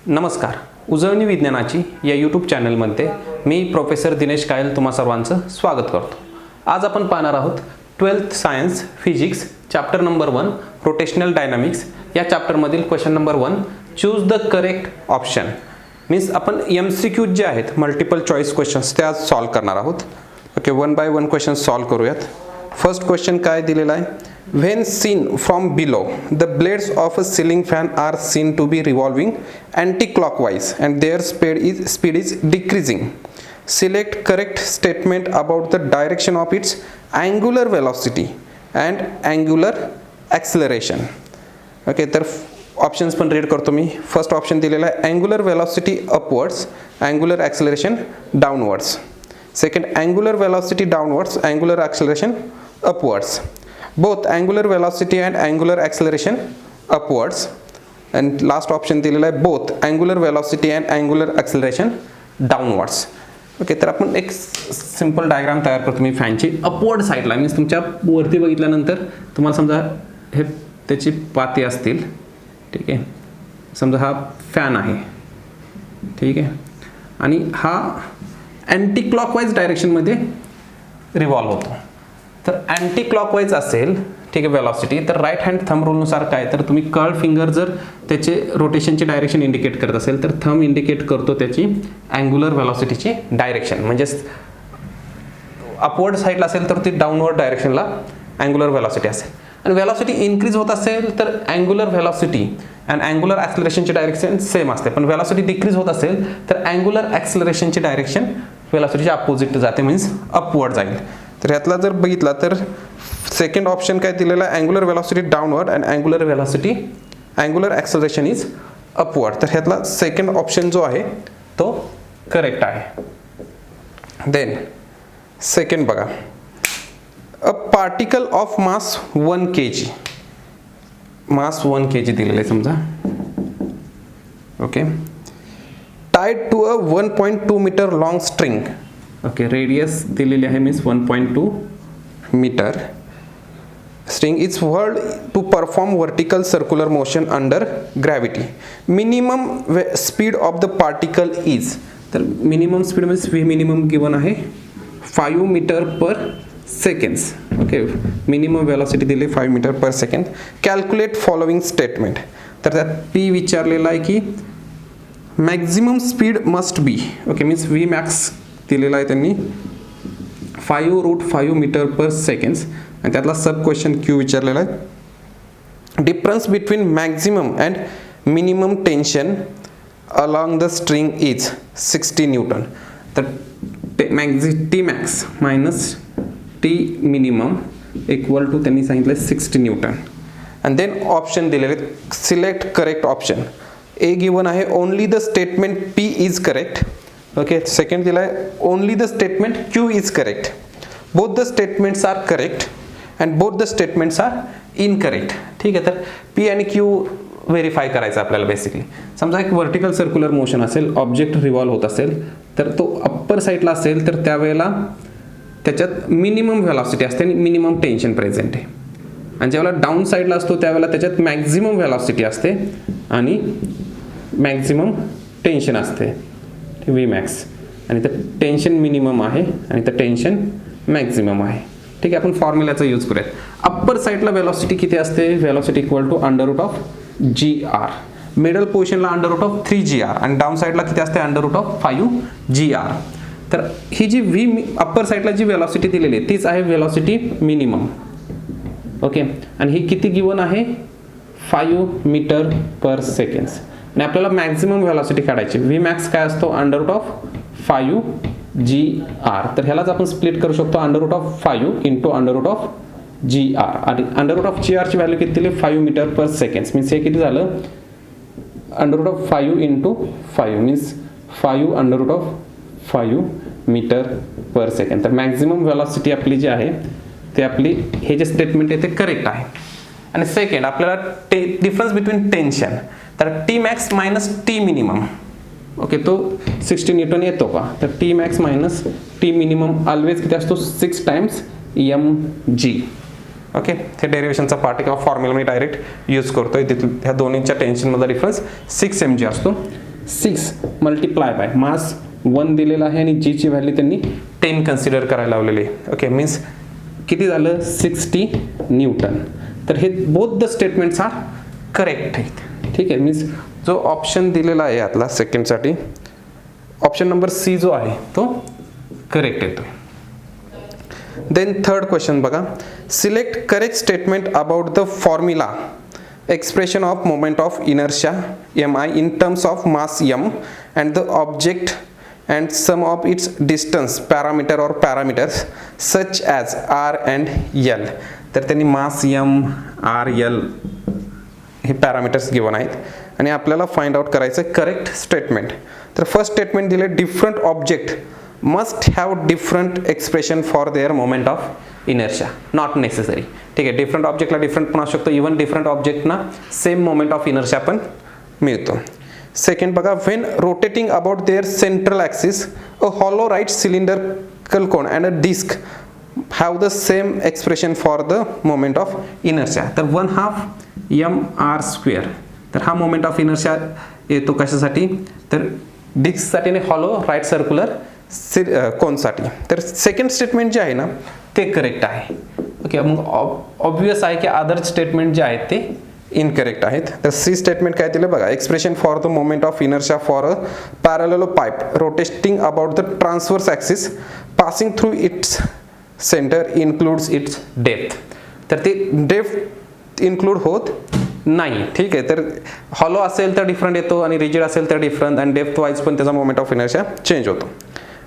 नमस्कार. उजळणी विज्ञानाची या यूट्यूब चॅनलमध्ये मी प्रोफेसर दिनेश कायल तुम्हा सर्वांचं स्वागत करतो. आज आपण पाहणार आहोत 12th science physics chapter number 1 rotational dynamics या चॅप्टरमधील question number 1 choose the correct option. Means आपण MCQ जे आहेत मल्टिपल चॉईस क्वेश्चन्स ते आज सॉल्व करणार आहोत. Okay, one by one question solve करूयात. फर्स्ट क्वेश्चन काय दिलेला आहे? When seen from below, the blades of a ceiling fan are seen to be revolving anti-clockwise and their speed is decreasing. Select correct statement about the direction of its angular velocity and angular acceleration. Okay, तर options पण read करतो मी. First option दिलेला आहे angular velocity upwards, angular acceleration downwards. Second, angular velocity downwards, angular acceleration upwards. Both angular velocity and angular acceleration upwards. And last option दिलेला आहे both angular velocity and angular acceleration downwards. Okay, तर आपण एक simple diagram तयार करतो मी फॅनची upward साईडला. Means तुमच्या वरती बघितल्यानंतर तुम्हाला समजा हे त्याची पाती असतील. ठीक आहे, समजा हा फॅन आहे. ठीक आहे, आणि हा अँटी क्लॉकवाईज डायरेक्शनमध्ये रिव्हॉल्व होतो. तर अँटी क्लॉकवाईज असेल, ठीक आहे, वेलॉसिटी, तर राईट हँड थंब रूलनुसार काय, तर तुम्ही कर्ल फिंगर जर त्याचे रोटेशनची डायरेक्शन इंडिकेट करत असेल तर थंब इंडिकेट करतो त्याची अँग्युलर वेलॉसिटीची डायरेक्शन. म्हणजे अपवर्ड साईडला असेल तर ती डाऊनवर्ड डायरेक्शनला अँग्युलर वेलॉसिटी असेल. आणि वेलॉसिटी इन्क्रीज होत असेल तर अँग्युलर वेलॉसिटी अँड अँग्युलर ॲक्सिलरेशनची डायरेक्शन सेम असते. पण वेलॉसिटी डिक्रीज होत असेल तर अँग्युलर ॲक्सिलरेशनची डायरेक्शन वेलॉसिटीच्या अपोजिट जाते, मीन्स अपवर्ड जाईल. तर ह्यातला जर बघितला तर सेकंड ऑप्शन काय दिलेला आहे? Angular velocity downward and angular velocity angular acceleration is upward. तर ह्यातला सेकंड ऑप्शन जो आहे तो करेक्ट आहे. देन सेकंड बघा, a particle of mass 1 kg, mass 1 kg दिलेलं आहे समजा. Okay, tied to a 1.2 metre long string. Okay, radius दिलेली आहे means 1.2 metre. String is whirled to perform vertical circular motion under gravity. Minimum speed of the particle is, तर minimum speed means V minimum given आहे 5 metre per seconds. Okay, minimum velocity दिली 5 metre per second. Calculate following statement. तर त्यात P विचारलेला आहे की maximum speed must be. Okay, means V max दिलेला आहे त्यांनी 5√5 मीटर पर सेकंड्स. आणि त्यातला सब क्वेश्चन क्यू विचारलेला आहे. Difference between maximum and minimum tension along the string is 60 newton. तर T max minus T minimum equal to त्यांनी सांगितलं 60 न्यूटन. अँड देन ऑप्शन दिलेले, select correct option. A given आहे only the statement P is correct. Okay, second दिला आहे only the statement Q is correct. Both the statements are correct and both the statements are incorrect. ठीक आहे, तर P आणि Q verify करायचं आपल्याला. Basically समजा एक वर्टिकल सर्क्युलर मोशन असेल, ऑब्जेक्ट रिव्हॉल्व होत असेल, तर तो अप्पर साईडला असेल तर त्यावेळेला त्याच्यात मिनिमम व्हेलॉसिटी असते आणि मिनिमम टेन्शन प्रेझेंट आहे. आणि ज्यावेळेला डाऊन साईडला असतो त्यावेळेला त्याच्यात मॅक्झिमम व्हेलॉसिटी असते आणि मॅक्झिमम टेन्शन असते व्ही मॅक्स. आणि तर टेन्शन मिनिमम आहे आणि तर टेन्शन मॅक्झिमम आहे. ठीक आहे, आपण फॉर्म्युलाचा यूज करूयात. अप्पर साईडला वेलॉसिटी किती असते? Velocity equal to √GR. Middle पोझिशनला √3GR आणि डाऊन साईडला किती असते? √5GR. तर ही जी व्ही अप्पर साईडला जी वेलॉसिटी दिलेली आहे तीच आहे वेलॉसिटी मिनिमम. ओके, आणि ही किती गिवन आहे? 5 मीटर पर सेकंड्स. आणि आपल्याला मॅक्झिमम व्हेलॉसिटी काढायची. व्ही मॅक्स काय असतो? √5GR. तर ह्यालाच आपण स्प्लिट करू शकतो √5 इंटू √GR. आणि √GR ची व्हॅल्यू किती दिली? 5 मीटर पर सेकंड्स. मीन्स हे किती झालं? √5 into 5 means 5 metre per second. तर मॅक्झिमम व्हेलॉसिटी आपली जी आहे ते आपली हे जे स्टेटमेंट आहे ते करेक्ट आहे. आणि सेकंड आपल्याला डिफरन्स बिटवीन टेन्शन, तर T max minus T minimum. Okay, तो 60 न्यूटन येतो का? तर T max minus T minimum always किती असतो? 6 टाइम्स mg. ओके, हे डेरिवेशनचा पार्ट किंवा फॉर्म्युला मी डायरेक्ट यूज करतोय. ह्या दोन्हीच्या टेन्शनमधला डिफरन्स 6 mg असतो. 6 मल्टिप्लाय बाय मास 1 दिलेला आहे आणि जीची व्हॅल्यू त्यांनी 10 कन्सिडर करायला लावलेली आहे. ओके, मीन्स किती झालं 60 न्यूटन. तर हे both the statements are correct आहेत. ठीक आहे, मीन्स जो ऑप्शन दिलेला आहे यातला सेकंडसाठी ऑप्शन नंबर सी जो आहे तो करेक्ट येतो. देन थर्ड क्वेश्चन बघा, select correct statement about the formula expression of moment of inertia mi in terms of mass m and the object and sum of its distance parameter or parameters such as r and l. तर त्यांनी mass m r l हे parameters given आहेत आणि आपल्याला find out करायचं correct statement. तर first statement दिले different object must have different expression for their moment of inertia. Not necessary. ठीक आहे, डिफरंट ऑब्जेक्टला डिफरंट पण असू शकतो, इव्हन डिफरंट ऑब्जेक्टना सेम मोमेंट ऑफ इनर्शिया पण मिळतो. सेकंड बघा, when rotating about their central axis a hollow right cylindrical cone and a disc have the same expression for the moment of inertia. तर 1/2 mr². तर हा moment of inertia येतो कशासाठी, तर डिस्कसाठी आणि हॉलो राईट सर्क्युलर कोनसाठी. तर second statement जे आहे ना ते करेक्ट आहे. ओके, मग ऑब्वियस आहे की अदर स्टेटमेंट जे आहेत ते इनकरेक्ट आहेत. तर सी स्टेटमेंट काय दिलं बघा, expression for the moment of inertia for a parallel pipe rotating about the transverse axis passing through its centre includes it's depth. तर ते डेप्थ इन्क्लूड होत नाही. ठीक आहे, तर हॉलो असेल तर डिफरंट येतो आणि रिजिड असेल तर डिफरंट आणि डेप्थ वाईज पण त्याचा मोमेंट ऑफ इनर्शिया चेंज होतो.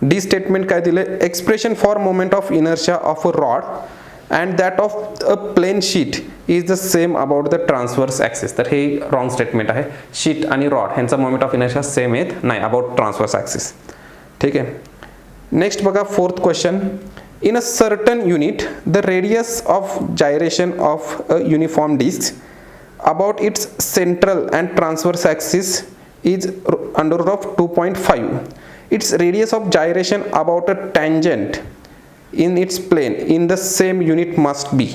डी स्टेटमेंट काय दिले, expression for moment of inertia of a rod and that of a plane sheet is the same about the transverse axis. तर हे रॉंग स्टेटमेंट आहे. Sheet आणि rod ह्यांचा moment of inertia same येत नाही about transverse axis. ठीक आहे, next बघा fourth question, in a certain unit the radius of gyration of a uniform disk about its central and transverse axis is under root of 2.5. Its radius of gyration about a tangent in its plane in the same unit must be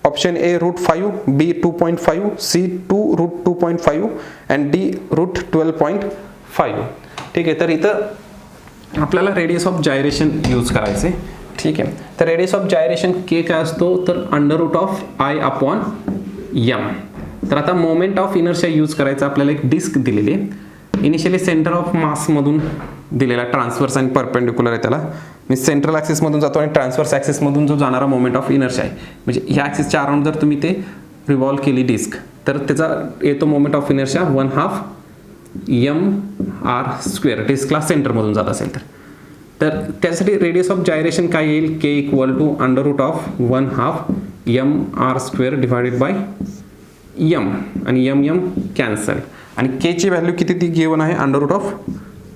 option A root 5, B 2.5, C 2 root 2.5 and D root 12.5. ठीक आहे, तर इथं आपल्याला radius of gyration use करायचे. ठीक आहे, तर radius of gyration के काय असतो, तर under root of I upon m. तर आता मोमेंट ऑफ इनर्शिया यूज करायचा. आपल्याला एक डिस्क दिलेली आहे, इनिशियली सेंटर ऑफ मासमधून दिलेला ट्रान्सवर्स आणि परपेंडिक्युलर आहे त्याला. मी सेंट्रल ॲक्सिसमधून जातो आणि ट्रान्सवर्स ॲक्सिसमधून जो जाणारा मोमेंट ऑफ इनर्शिया आहे, म्हणजे ह्या ॲक्सिसच्या अराउंड जर तुम्ही ते रिव्हॉल्व केली डिस्क तर त्याचा येतो मोमेंट ऑफ इनर्शिया 1/2 mr². डिस्कला सेंटरमधून जात असेल तर त्यासाठी रेडियस ऑफ जायरेशन काय येईल, K equal to under root of 1/2 mr² divided by m आणि m कॅन्सल आणि के ची व्हॅल्यू किती ती गिवन आहे under root of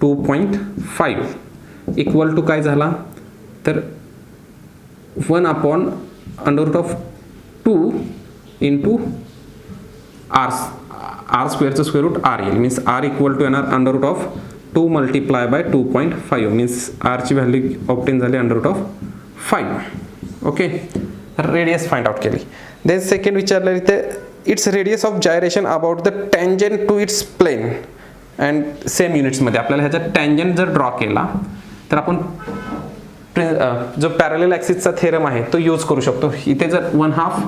2.5 equal to काय झाला, तर 1 upon under root of 2 into r स्क्वेअरचं स्क्वेअर रूट r येईल. मीन्स r इक्वल टू येणार under root of 2 multiply by 2.5. Means r ची व्हॅल्यू ऑप्टेन झाली under root of 5. Okay, radius find out केली. Then second विचारलं इथे, it's radius of gyration about the tangent to its plane and same युनिट्समध्ये. आपल्याला ह्याचा tangent जर draw केला तर आपण जो पॅरलल ॲक्सिसचा थेरम आहे तो यूज करू शकतो. इथे जर 1/2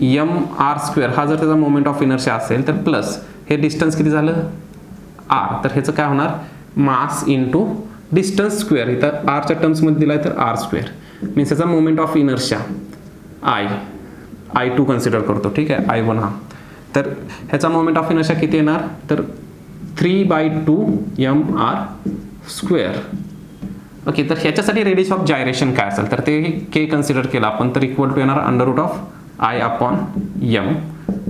mr² हा जर त्याचा मोमेंट ऑफ इनर्शिया असेल तर प्लस हे डिस्टन्स किती झालं r, तर ह्याचं काय होणार मास इंटू डिस्टन्स स्क्वेअर. इथं आरच्या टर्म्समध्ये दिला आहे तर r². मीन्स याचा moment of inertia I2 consider करतो. ठीक आहे, I1 हा. तर ह्याचा मोमेंट ऑफ इनर्शिया किती येणार, तर 3/2 mr². ओके, तर ह्याच्यासाठी रेडियस ऑफ जायरेशन काय असेल तर ते के कन्सिडर केलं आपण, तर इक्वल टू येणार under root of I upon m.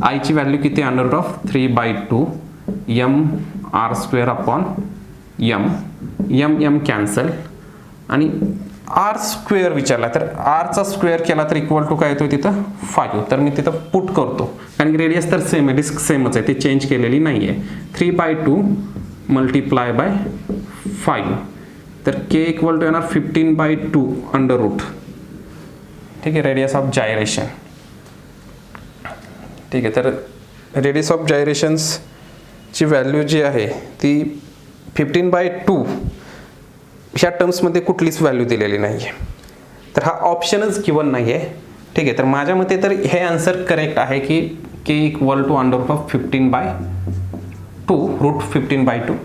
I ची व्हॅल्यू किती under root of 3/2 mr² upon m cancel आणि r² विचारला तर r चा स्क्वेअर केला तर इक्वल टू काय येतो तिथं 5. तर मी तिथं पुट करतो कारण की रेडियस तर सेम आहे, डिस्क सेमच आहे, ते चेंज केलेली नाही आहे. 3/2 मल्टिप्लाय बाय 5 तर के इक्वल टू येणार 15/2 अंडर रूट. ठीक आहे, रेडियस ऑफ जायरेशन. ठीक आहे, तर रेडियस ऑफ जायरेशन्स ची व्हॅल्यू जी आहे ती 15/2 ह्या टर्म्समध्ये कुठलीच व्हॅल्यू दिलेली नाही आहे, तर हा ऑप्शनच गिवन नाही आहे. ठीक आहे, तर माझ्या मते तर हे आन्सर करेक्ट आहे की k इक्वल टू √15/2 √15/2.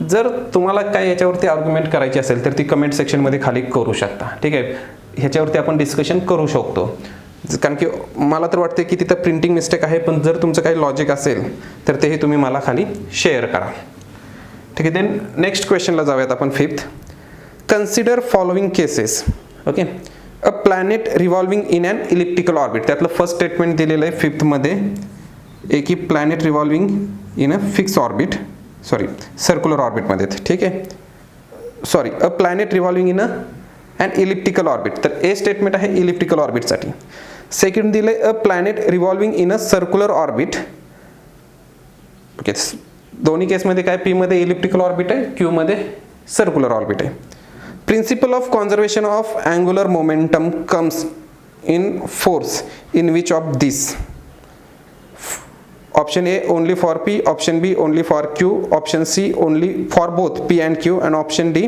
जर तुम्हाला काय याच्यावरती आर्ग्युमेंट करायची असेल तर ती कमेंट सेक्शनमध्ये खाली करू शकता. ठीक आहे, ह्याच्यावरती आपण डिस्कशन करू शकतो, कारण की मला तर वाटते की तिथं प्रिंटिंग मिस्टेक आहे, पण जर तुमचं काही लॉजिक असेल तर तेही तुम्ही मला खाली शेअर करा. ठीक आहे, देन नेक्स्ट क्वेश्चनला जाऊयात आपण. 5th, consider following cases. Okay, a planet revolving in an elliptical orbit. त्यातलं फर्स्ट स्टेटमेंट दिलेलं आहे 5th मध्ये, की planet revolving in a fix orbit, circular ऑर्बिटमध्ये. ठीक आहे, a planet revolving in an elliptical orbit. तर ए स्टेटमेंट आहे इलिप्टिकल ऑर्बिटसाठी. सेकंड दिले a planet revolving in a circular orbit. Okay, दोन्ही केसमध्ये काय, पी मध्ये इलिप्टिकल ऑर्बिट आहे, क्यू मध्ये सर्क्युलर ऑर्बिट आहे. Principal of conservation of angular momentum comes in force in which of this. Option A only for P, option B only for Q, option C only for both P and Q, and option D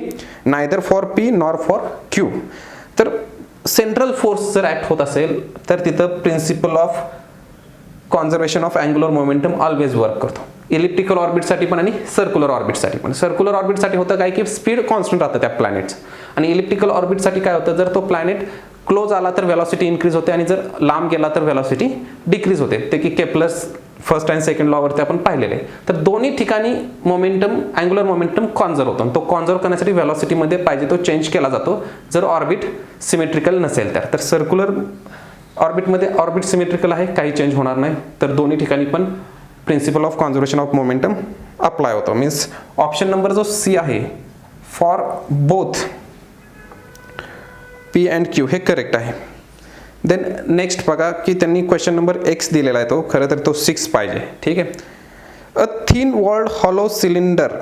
neither for P nor for Q. तर central force जर act होत असेल तर तिथं principle of conservation of angular momentum always work करतो. Elliptical ऑर्बिटसाठी पण आणि सर्क्युलर ऑर्बिटसाठी पण. सर्क्युलर ऑर्बिटसाठी होतं काय की स्पीड कॉन्स्टंट राहतं त्या प्लॅनेटचं, आणि इलिप्टिकल ऑर्बिटसाठी काय होतं, जर तो प्लॅनेट क्लोज आला तर व्हेलॉसिटी इन्क्रीज होते, आणि जर लांब गेला तर व्हेलॉसिटी डिक्रीज होते. ते की केप्लर्स फर्स्ट अँड सेकंड लॉवरती आपण पाहिलेले. तर दोन्ही ठिकाणी मोमेंटम, अँग्युलर मोमेंटम कॉन्झर्व होतो. तो कॉन्झर्व करण्यासाठी व्हेलॉसिटीमध्ये पाहिजे तो चेंज केला जातो जर ऑर्बिट सिमेट्रिकल नसेल तर. तर सर्क्युलर ऑर्बिटमध्ये ऑर्बिट सिमेट्रिकल आहे, काही चेंज होणार नाही, तर दोन्ही ठिकाणी पण principle of conservation of momentum apply होतो. मीन्स ऑप्शन नंबर जो सी आहे for both P and Q हे करेक्ट आहे. देन नेक्स्ट बघा की त्यांनी क्वेश्चन नंबर एक्स दिलेला आहे, तो खरं तर तो 6 पाहिजे. ठीक आहे, a thin walled hollow cylinder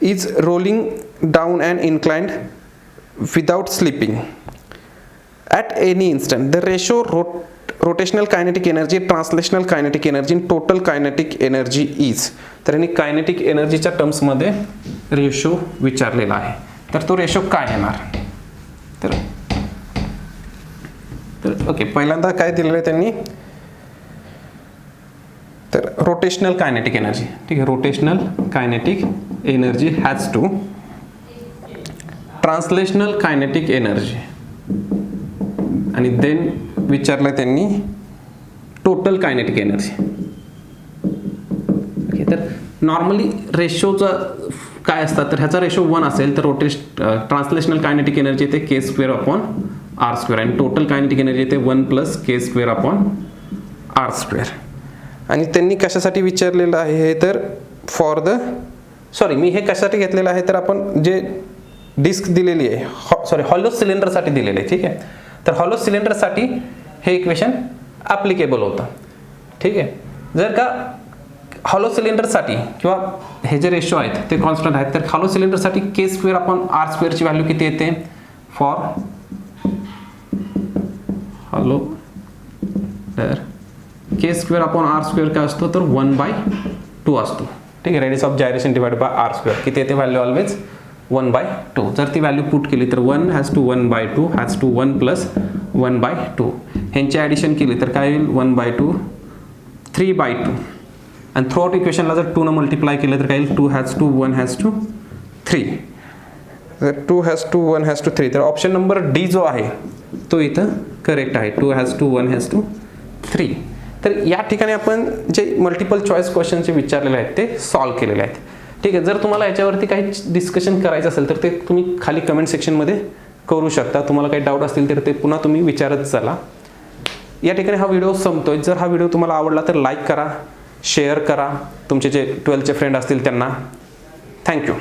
is rolling down and inclined without slipping at any instant. The ratio rotational kinetic energy, translational kinetic energy, total kinetic energy is. तर यांनी कायनेटिक एनर्जीच्या टर्म्समध्ये रेशो विचारलेला आहे, तर तो रेशो काय येणार. तर ओके, पहिल्यांदा काय दिलेलं आहे त्यांनी, तर रोटेशनल कायनेटिक एनर्जी. ठीक आहे, rotational kinetic energy has to translational kinetic energy, आणि देन विचारलं त्यांनी टोटल कायनेटिक एनर्जी. ओके, तर नॉर्मली रेशोचं काय असतात, तर ह्याचा रेशो 1 असेल तर ट्रान्सलेशनल कायनेटिक एनर्जी येते k² r², आणि टोटल कायनेटिक एनर्जी येते 1 + k² r². आणि त्यांनी कशासाठी विचारलेलं आहे हे, तर फॉर द मी हे कशासाठी घेतलेलं आहे, तर आपण जे डिस्क दिलेली आहे, हॉलो सिलेंडरसाठी दिलेलं आहे. ठीक आहे, तर हॉलो सिलेंडरसाठी हे इक्वेशन ॲप्लिकेबल होतं. ठीक आहे, जर का हॉलो सिलेंडरसाठी किंवा हे जे रेशो आहेत ते कॉन्स्टंट आहेत, तर हॉलो सिलेंडरसाठी k² r² ची व्हॅल्यू किती येते फॉर हॉलो, तर k² r² काय असतो, तर 1/2 असतो. ठीक आहे, radius of gyration divide by r², किती येते व्हॅल्यू ऑलवेज 1/2. जर ती व्हॅल्यू पुट केली तर 1 हॅज टू 1/2 हॅज टू 1 + 1/2. ह्यांची ॲडिशन केली तर काय होईल 1/2 3/2, आणि थ्रू आउट इक्वेशनला जर 2 न मल्टिप्लाय केलं तर काय येईल 2 हॅज टू 1 हॅज टू 3. तर 2 हॅज टू 1 हॅज टू 3, तर ऑप्शन नंबर डी जो आहे तो इथं करेक्ट आहे, 2 हॅज टू 1 हॅज टू 3. तर या ठिकाणी आपण जे मल्टिपल चॉईस क्वेश्चनचे विचारलेले आहेत ते सॉल्व्ह केलेले आहेत. ठीक आहे, जर तुम्हाला याच्यावरती काही डिस्कशन करायचं असेल तर ते तुम्ही खाली कमेंट सेक्शनमध्ये करू शकता. तुम्हाला काही डाऊट असतील तर ते पुन्हा तुम्ही विचारत चला. या ठिकाणी हा व्हिडिओ संपतोय. जर हा व्हिडिओ तुम्हाला आवडला तर लाईक करा, शेअर करा, तुमचे जे 12th चे फ्रेंड असतील त्यांना. थँक्यू.